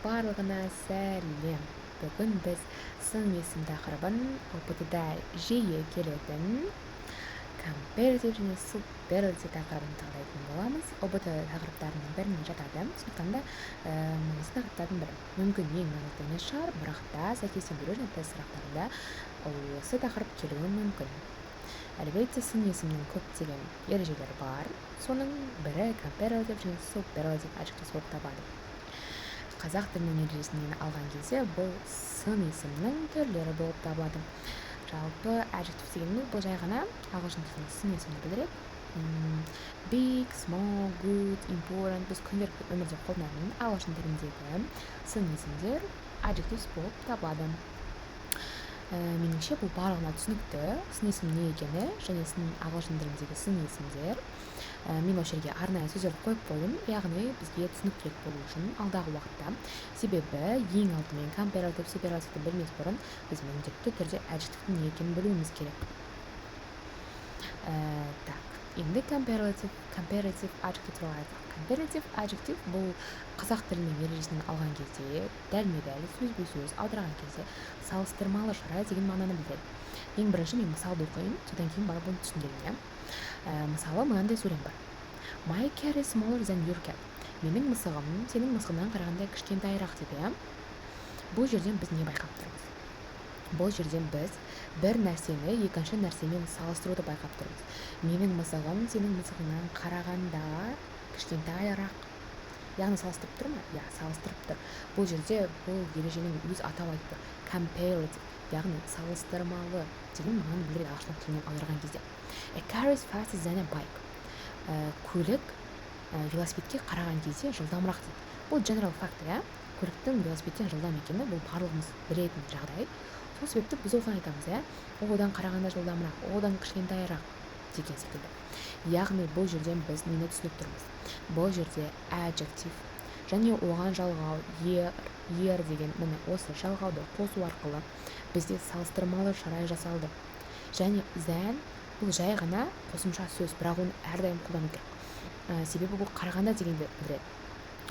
барлығына сәлем. Бүгін біз сын есім тақырыбын ОПТ-да жиі келетін компаратив және суперлатив тақырыбын талдайтын боламыз. ОПТ тақырыптарының біріне жатады. Сондықтан да маңызды тақырыптардың бірі. Мүмкін ең маңызды емес шығар, бірақ та сәйкестендіру және тест сұрақтарында осы тақырып келуі мүмкін. Әлбетте сын есімнің көптеген ережелері бар. Соның бірі компаратив және суперлатив adjectives болып табылады. Қазақ тілінің ережесінен алған кезде бұл сын есімнің түрлері болып табылады. Жалпы adjective дегеніміз бұл жай ғана ағылшын тілінің сын есімді білдіреді. Big, small, good, important біз күнделікті өмірде қолданатын ағылшын тіліндегі сын есімдер adjectives болып табылады. Меніңше бұл барлығына түсінікті сын есім не екені және ағылшын тіліндегі сын есімдер. Мен осы жерге арнайы сөздер қойып қойдым, яғни бізге түсініктірек болу үшін алдағы уақытта. Себебі ең алдымен компаратив, суперлативті білмес бұрын біз міндетті түрде adjective'тің не екенін білуіміз керек. Енді компаратив adjective туралы айтсақ. Компаратив adjective бұл қазақ тілінің ережесінен алған кезде дәлме-дәл сөзбе-сөз аударған кезде салыстырмалы шара деген мағынаны білдіреді. Ең бірінші мен мысалды оқиын, содан кейін барып оны түсіндірейін. Мысалы, мынандай сөйлем бар. My cat is smaller than your cat. Менің мысығым сенің мысығыңнан қарағанда кішкентайырақ дейді. Бұл жерден біз не байқап тұрмыз? Бұл жерден біз бір нәрсені екінші нәрсемен салыстыруды байқап тұрмыз. Менің мысығым сенің мысығыңнан қарағанда кішкентайырақ. Яғни салыстырып тұр ма? Я, салыстырып тұр. Бұл жерде бұл ереженің өз атауы айтып тұр. Comparative, яғни салыстырмалы деген мағынаны білдіреді ағылшын тілінен аударған кезде. A car is faster than a bike. Көлік велосипедке қараған кезде жылдамырақ дейді. Бұл general fact, көліктің велосипедтен жылдам екені бұл барлығымыз білетін жағдай. Сол себепті біз оған айтамыз, одан қарағанда жылдамырақ, одан кішкентайырақ деген секілді. Яғни бұл жерден біз нені түсініп тұрмыз? Бұл жерде adjective және оған жалғау year деген міне осы жалғауды қосу арқылы бізде салыстырмалы шара жасалды. Және than бұл жай ғана қосымша сөз, бірақ оны әрдайым қолдану керек. Себебі бұл қарағанда дегенді білдіреді.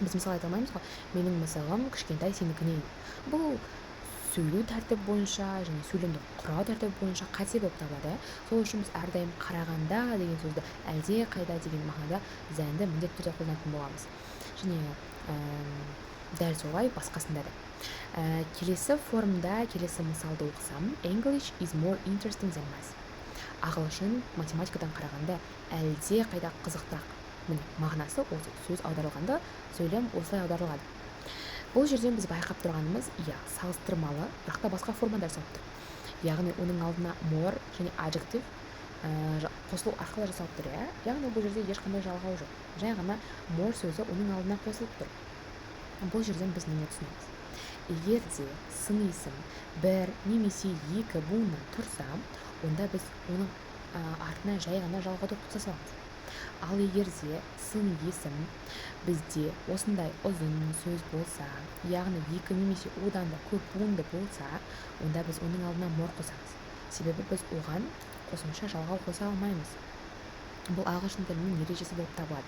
Біз мысалы айта алмаймыз ғой, менің мысығым кішкентай сенікінен. Бұл сөйлеу тәртібі бойынша және сөйлемді құрау тәртібі бойынша қате болып табылады. Сол үшін біз әрдайым қарағанда деген сөзді әлде қайда деген мағынада thanді міндетті түрде қолданатын боламыз. Және дәл солай басқасында да. Келесі формда, келесі мысалды оқысам, English is more interesting than math. Ағылшын математикадан қарағанда әлде қайда қызықтырақ. Міне, мағынасы осы сөз аударылғанда сөйлем осылай аударылады. Бұл жерден біз байқап тұрғанымыз, салыстырмалы, бірақ та басқа формада жасалып тұр. Яғни оның алдына more және adjective қосылу арқылы жасалып тұр. Яғни бұл жерде ешқандай жалғау жоқ. Жай ғана more сөзі оның алдына қосылып тұр. Бұл жерден біз нені түсінеміз? Егер де сын есім бір немесе екі буыннан тұрса, онда біз оның артына жай ғана жалғауды қоса саламыз. Ал егер де сын есім бізде осындай ұзын сөз болса, яғни екі немесе одан да көп буынды болса, онда біз оның алдына more қосамыз. Себебі біз оған қосымша жалғау қоса алмаймыз. Бұл ағылшын тілінің ережесі болып табылады.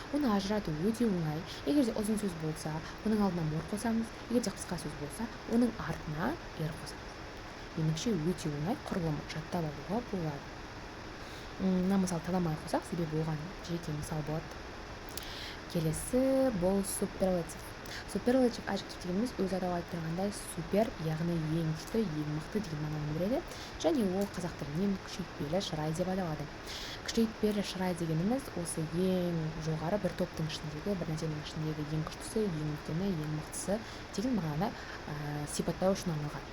Оны ажырату өте оңай. Егер де ұзын сөз болса, оның алдына more қосамыз. Егер де қысқа сөз болса, оның артына er қосамыз. Меніңше өте оңай құрылымы жаттап алуға болады. Мына мысал таламай қосақ, себебі оған жеке мысал болады. Келесі бұл суперлатив. Суперлатив adjective дегеніміз өз атауы айтып тұрғандай супер, яғни ең күшті, ең мықты деген мағынаны білдіреді. Және ол қазақ тілінен күшейтпелі шырай деп аталады. Күшейтпелі шырай дегеніміз осы ең жоғары бір топтың ішіндегі, бір нәрсенің ішіндегі ең күштісі, ең үлкені, ең мықтысы деген мағынаны сипаттау үшін арналған.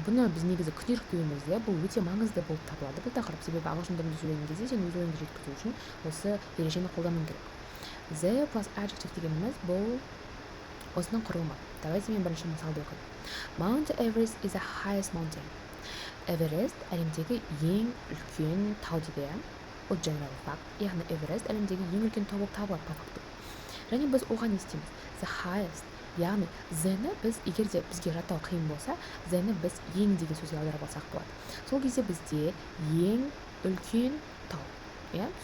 Бұны біз негізі күнделікті өмірде бұл өте маңызды болып табылады. Бұл тақырып, себебі ағылшын тілінде сөйлеген кезде сен өз ойыңды жеткізу үшін осы ережені қолдануың керек. The plus adjective дегеніміз бұл осының құрылымы. Давайте мен бірінші мысалды оқайын. Mount Everest is the highest mountain. Эверест әлемдегі ең үлкен тау дейді. Ол general fact, яғни Эверест әлемдегі ең үлкен тау болып табылады по факту. Және біз оған не істейміз? The highest, яғни the-ні біз егер де бізге жаттау қиын болса, the-ні біз ең деген сөзге аударып алсақ болады. Сол кезде бізде ең үлкен тау,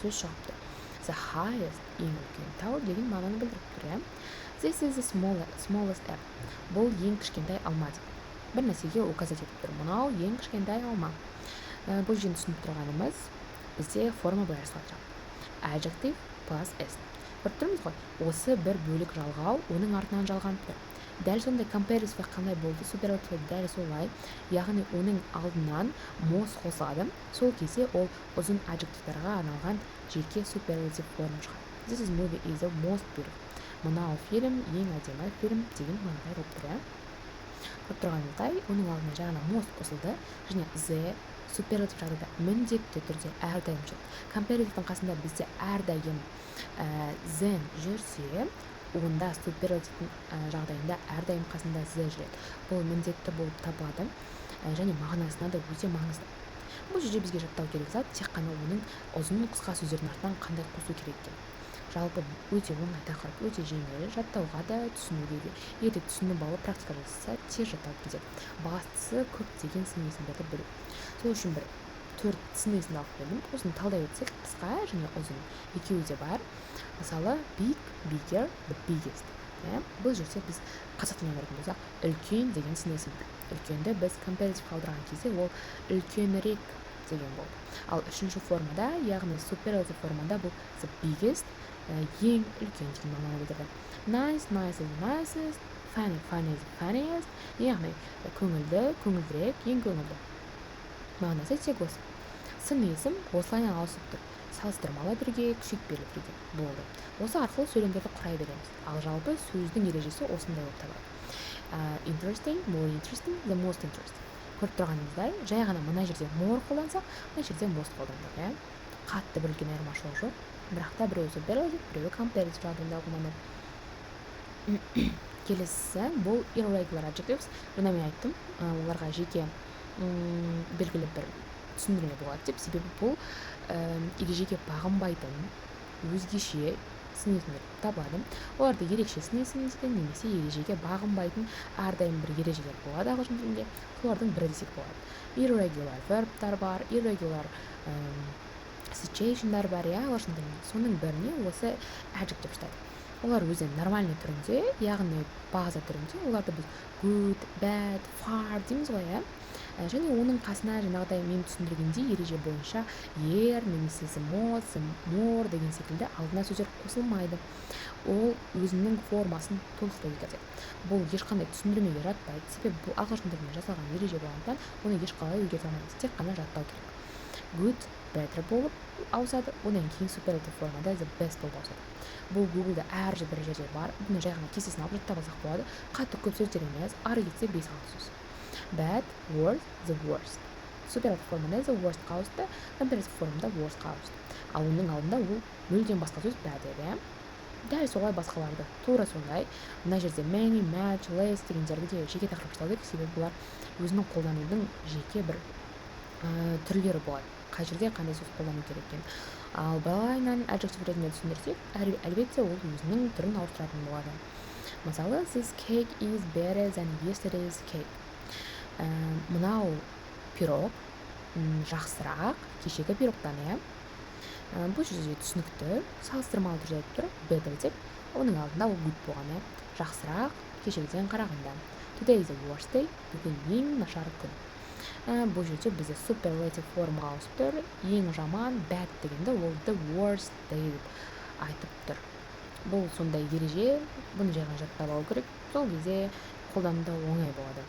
сөз шығып тұр. The highest, ең үлкен тау деген мағынаны білдіріп тұр. This is the smallest apple. Бұл ең кішкентай алма дейді. Бір нәрсеге указать етіп тұр. Мынау ең кішкентай алма. Бұл жерде түсініп тұрғанымыз бізде форма былай жасалады. Adjective plus s. Көріп тұрмыз ғой. Осы бір бөлік жалғау оның артынан жалғанып тұр. Дәл сондай компаративте қандай болды? Суперлатив дәл солай. Яғни оның алдынан most қосылады. Сол кезде ол ұзын adjectivтарға арналған жеке суперлатив форма шығады. This is movie is the most beautiful. Мынау фильм ең әдемі фильм деген мағынада болып тұр. Көріп тұрғанымыздай, оның алдына жаңа most қосылды және the суперлатив жағдайда міндетті түрде әрдайым жүреді. Компаративтің қасында бізде әрдайым then жүрсе, онда суперлативтің жағдайында әрдайым қасында the жүреді. Бұл міндетті болып табылады және мағынасына да өте маңызды. Бұл жерде бізге жаттау керек зат тек қана оның ұзын қысқа сөздердің артынан қандай қосу керек екен. Жалпы өте оңай тақырып, өте жеңіл, жаттауға да, түсінуге де. Егер түсініп алып практика жасаса, тез жатталып кетеді. Бастысы көптеген сын есімдерді білу. Сол үшін бір 4 сын есімді алып келдім. Осыны талдай өтсек, қысқа және ұзын екеуі де бар. Мысалы, big, bigger, the biggest. Бұл жерде біз қазақша көретін болсақ, үлкен деген сын есім. Үлкенді біз компаратив қалдырған кезде ол үлкенірек деген болды. Ал үшінші формада, яғни суперлатив формада бұл the biggest, ең үлкен деген мағынаны білдірді. Nice, nice is the nicest, funny, funny is the funniest. Яғни көңілді, көңілдірек, ең көңілді. Мағынасы тек осы. Сын есім осылайынан ауысып тұр. Салыстырмалы түрге, күшейтпелі түрге болды. Осы арқылы сөйлемдерді құрай береміз. Ал жалпы сөздің ережесі осындай болып табылады. Interesting, more interesting, the most interesting. Көріп тұрғанымыздай, жай ғана мына жерде more қолдансақ, мына жерде most қолдандық. Қатты бір үлкен айырмашылық жоқ. Бірақ та біреуі суперлатив, біреуі компаратив жағдайында қолданады. Келесі бұл irregular adjectives. Жаңа мен айттым, оларға жеке белгілі бір түсіндірме болады деп, себебі бұл ережеге бағынбайтын өзгеше сын есімдер табылады. Оларды ерекше сын есім дейді, немесе ережеге бағынбайтын әрдайым бір ережелер болады ағылшын тілінде. Солардың бірі десек болады. Irregular verbтар бар, irregular situationдар бар, ағылшын тілінде. Соның біріне осы adjective жатады. Олар өзі нормальный түрінде, яғни база түрінде, оларды біз good, bad, far дейміз ғой, және оның қасына жаңағыдай мен түсіндіргендей ереже бойынша ер немесе the most, the more деген секілді алдына сөздер қосылмайды. Ол өзінің формасын толықтай өзгертеді. Бұл ешқандай түсіндірмеге жатпайды. Себебі бұл ағылшын тілінде жасалған ереже болғандықтан оны ешқалай өзгерте алмаймыз. Тек қана жаттау керек. Good, better болып ауысады. Одан кейін суперлатив формада the best болып ауысады. Бұл Google-да әр бір жерде бар. Бұны жай ғана кестесін алып жаттап алсақ болады. Қатты көп сөздер емес, ары кетсе 5-6 сөз. Bad, worst, the worst. Суперлатив формада the worst ауысты, компаратив формада worst ауысты. Ал оның алдында ол мүлдем басқа сөз bad еді. Дәл солай басқаларды. Тура сондай. Мына жерде many, much, less дегендерді де жеке тақырып жасау керек, себебі бұлар өзінің қолданудың жеке бір түрлері болады. Қай жерде қандай сөз қолдану керек екен. Ал былайынан adjective ретінде түсіндірсек, әлбетте ол өзінің түрін ауыстыратын болады. Мысалы, this cake is better than yesterday's cake. Мынау пирог жақсырақ кешегі пирогтан, бұл жерде түсінікті, салыстырмалы түрде айтып тұр, better деп, оның алдында ол good болған, жақсырақ кешегіден қарағанда. Today is the worst day, бүгін ең нашар күн. Бұл жерде бізде superlative формаға ауысып тұр, ең жаман, bad дегенде ол the worst day деп айтып тұр. Бұл сондай ереже, бұны жай ғана жаттап алу керек, сол кезде қолдануда оңай болады.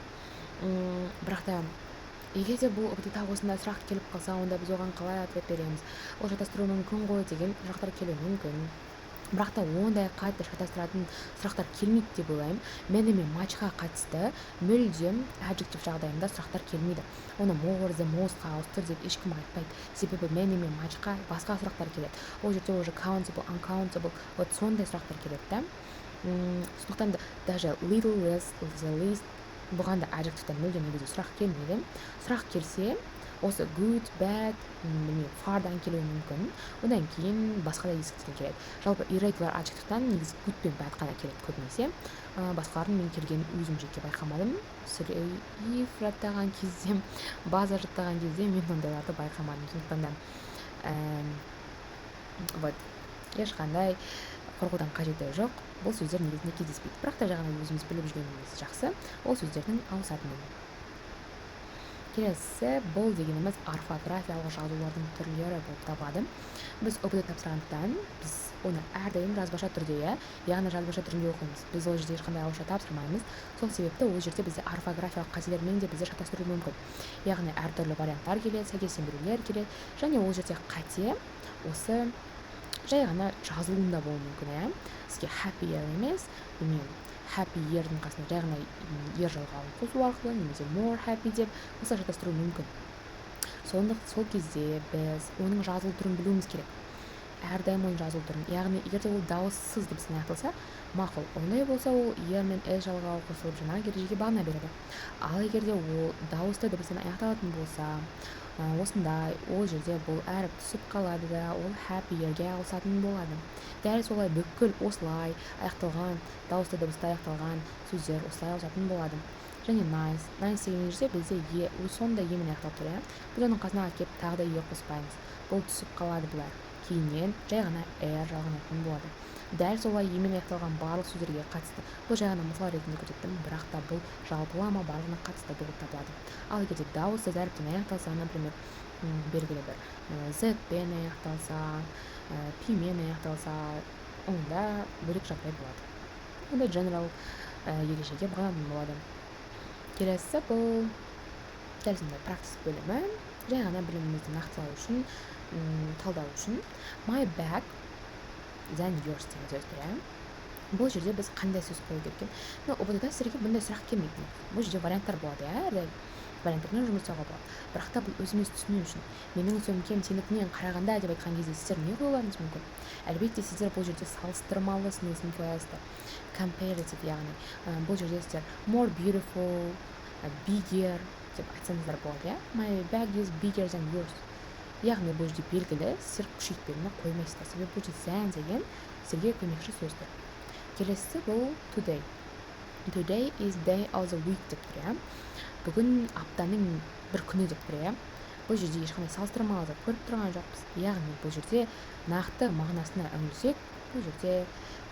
Бірақ та егер де бұл тағы осындай сұрақ келіп қалса, онда біз оған қалай ответ береміз? Ол шатастыруы мүмкін ғой деген сұрақтар келуі мүмкін. Бірақ та ондай қатты шатастыратын сұрақтар келмейді деп ойлаймын. Мен матчқа қатысты мүлдем adjective жағдайында сұрақтар келмейді. Оны more, the most-қа ауыстыр деп ешкім айтпайды. Себебі мен матчқа басқа сұрақтар келеді. Ол жерде уже countable, uncountable, вот сондай сұрақтар келеді. Сондықтан даже little less, the least бұған да adjectivетен мүлдем негізі сұрақ келмейді. Сұрақ келсе, осы good, bad, farдан келуі мүмкін. Одан кейін басқа да ескерткен келеді. Жалпы irregular adjectivетен негізі good пен bad қана келеді көбінесе. Басқаларын мен келген өзім жеке байқамадым. If жаттаған кезде, база жаттаған кезде мен ондайларды байқамадым. Сондықтан да ешқандай коркуудан кажети жок. Бул сөздөр негизинде кездеспейт. Бирок та жагана өзүбүз билип жүргөнүбүз жакшы. Ол сөздөрдүн ауысатынын. Келесі бұл дегеніміз орфографиялық жазулардың түрлері болып табылады. Біз ОБД тапсырғандықтан біз оны әрдайым жазбаша түрде, яғни жазбаша түрінде оқимыз. Біз ол жерде ешқандай ауызша тапсырмаймыз. Сол себепті ол жерде бізде орфографиялық қателермен де бізді шатастыруы мүмкін. Яғни әртүрлі варианттар келеді, сәйкестендірулер келеді, және ол жерде қате осы жай ғана жазылуында болуы мүмкін, иә. Сізге happy емес, білмеймін, happy ердің қасына жай ғана ер жалғауын қосу арқылы немесе more happy деп осылай шатастыру мүмкін. Сол кезде біз оның жазылу түрін білуіміз керек. Әрдайым оның жазылу түрін, яғни егер де ол дауыссыз дыбыспен аяқталса, мақұл. Ондай болса ол ер мен с жалғауы қосылып жаңағы ережеге бағына береді. Ал егер де ол дауысты дыбыспен аяқталатын болса, осындай, ол жерде бұл әріп түсіп қалады да, ол happy ерге ауысатын болады. Дәл солай бүкіл осылай аяқталған, дауысты дыбыста аяқталған сөздер осылай ауысатын болады. Және nice деген жерде бізде сондай емен аяқталып тұр, иә. Біз оның қасына келіп тағы да е қоспаймыз. Бұл түсіп қалады бұлар. Кейіннен жай ғана жалғанатын болады. Дәл солай емен аяқталған барлық сөздерге қатысты. Бұл жай ғана мысал ретінде көрсеттім, бірақ та бұл жалпылама барлығына қатысты болып табылады. Ал егер де дауыссыз әріптен аяқталса, например, белгілі бір z-пен аяқталса, p-мен аяқталса, онда бөлек жағдай болады. Онда general ережеге бағынатын болады. Келесі бұл дәл сондай практис бөлімі, жай ғана білімімізді нақтылау үшін, талдау үшін. My bag than yours деген сөздер. Бұл жерде біз қандай сөз қою керек екен? ОБД-да сіздерге бұндай сұрақ келмейді. Бұл жерде варианттар болады, иә, варианттармен жұмыс жасауға болады. Бірақ та бұл өзіміз түсіну үшін, менің сөмкем сенікінен қарағанда деп айтқан кезде сіздер не қоюларыңыз мүмкін? Әлбетте сіздер бұл жерде салыстырмалы снесін қоясыздар. Comparative, яғни бұл жерде сіздер more beautiful, bigger деп айтсаңыздар болады, иә. My bag is bigger than yours. Яғни бұл жерде белгілі, сіздер күшейтпені қоймайсыздар. Себебі бұл жерде than деген сіздерге көмекші сөздер. Келесі бұл today. Today is day of the week деп тұр, иә. Бүгін аптаның бір күні деп тұр, иә. Бұл жерде ешқандай салыстырмалы көріп тұрған жоқпыз. Яғни бұл жерде нақты мағынасына үңілсек, бұл жерде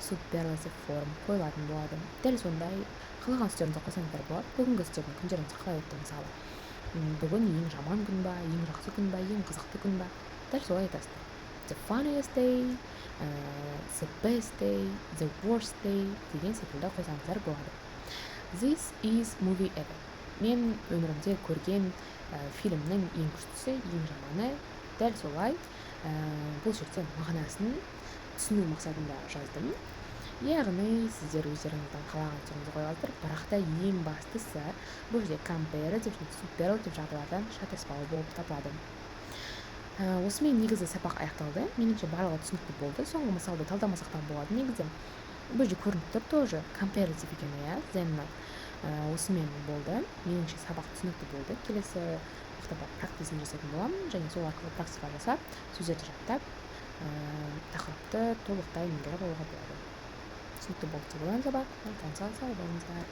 superlative form қойылатын болады. Дәл сондай қалаған сөздерді қосаңыздар болады. Бүгінгі сіздердің күндеріңіз қалай өтті, мысалы. Бүгін ең жаман күн ба, ең жақсы күн ба, ең қызықты күн ба? Дәл солай айтасыздар. The funniest day, the best day, the worst day деген секілді қойсаңыздар болады. This is movie ever. Мен өмірімде көрген фильмнің ең күштісі, ең жаманы. Дәл солай бұл жерде мағынасын түсіну мақсатында жаздым. Яғни сіздер өздеріңіздің қалаған сөзіңізді қойасыздар, бірақ та ең бастысы бұл жерде comparative және superlative жағдайлардан шатаспау болып табылады. Осымен негізі сабақ аяқталды. Меніңше барлығы түсінікті болды. Соңғы мысалды талдамасақ та болады. Негізі бұл жерде көрініп тұр тоже comparative екені, иә, then осымен болды. Меніңше сабақ түсінікті болды. Келесі уақытта практикасын жасайтын боламын, және сол арқылы практика жасап, сөздерді жаттап, тақырыпты толықтай меңгеріп алуға болады. Түсінікті болды деп ойлаймын сабақ. Сау болыңыздар.